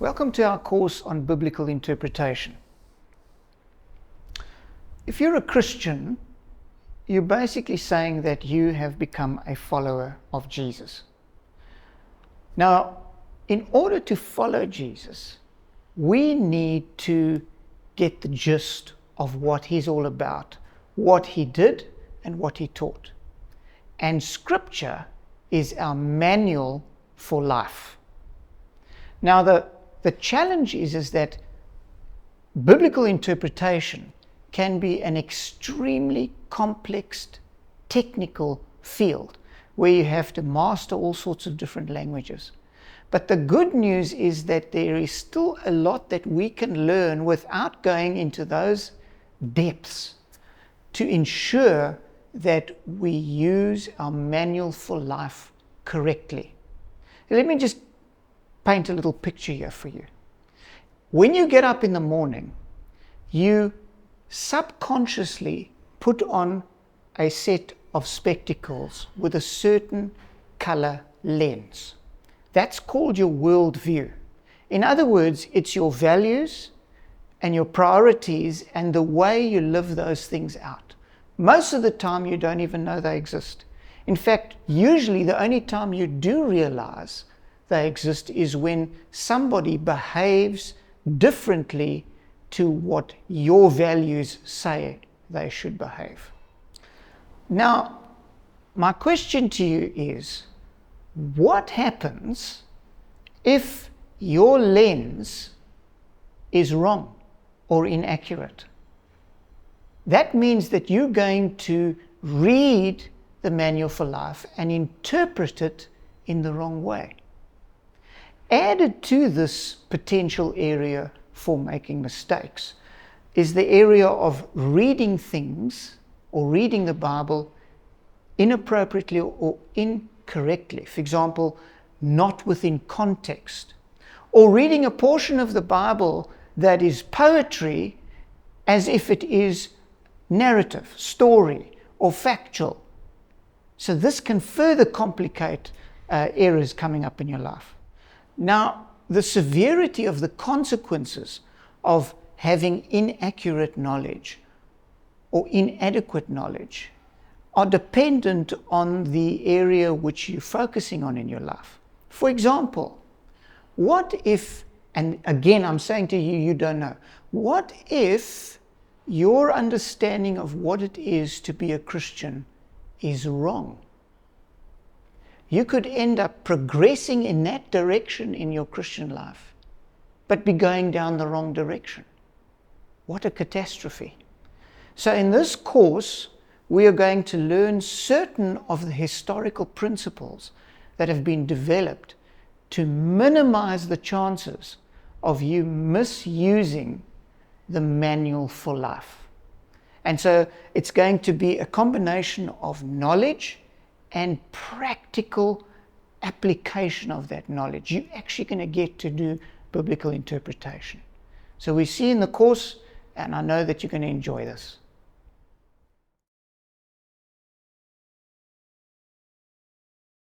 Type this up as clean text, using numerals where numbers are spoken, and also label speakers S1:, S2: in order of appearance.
S1: Welcome to our course on biblical interpretation. If you're a Christian, you're basically saying that you have become a follower of Jesus. Now, in order to follow Jesus, we need to get the gist of what he's all about, what he did and what he taught. And Scripture is our manual for life. Now, the challenge is that biblical interpretation can be an extremely complex, technical field where you have to master all sorts of different languages. But the good news is that there is still a lot that we can learn without going into those depths to ensure that we use our manual for life correctly. Let me just paint a little picture here for you. When you get up in the morning, you subconsciously put on a set of spectacles with a certain color lens. That's called your worldview. In other words, it's your values and your priorities and the way you live those things out. Most of the time, you don't even know they exist. In fact, usually the only time you do realize they exist is when somebody behaves differently to what your values say they should behave. Now, my question to you is, what happens if your lens is wrong or inaccurate? That means that you're going to read the manual for life and interpret it in the wrong way. Added to this potential area for making mistakes is the area of reading things or reading the Bible inappropriately or incorrectly. For example, not within context, or reading a portion of the Bible that is poetry as if it is narrative, story, or factual. So this can further complicate errors coming up in your life. Now, the severity of the consequences of having inaccurate knowledge or inadequate knowledge are dependent on the area which you're focusing on in your life. For example, what if, and again I'm saying to you, you don't know, what if your understanding of what it is to be a Christian is wrong? You could end up progressing in that direction in your Christian life, but be going down the wrong direction. What a catastrophe. So in this course, we are going to learn certain of the historical principles that have been developed to minimize the chances of you misusing the manual for life. And so it's going to be a combination of knowledge and practical application of that knowledge. You're actually going to get to do biblical interpretation. So we see in the course, and I know that you're going to enjoy this.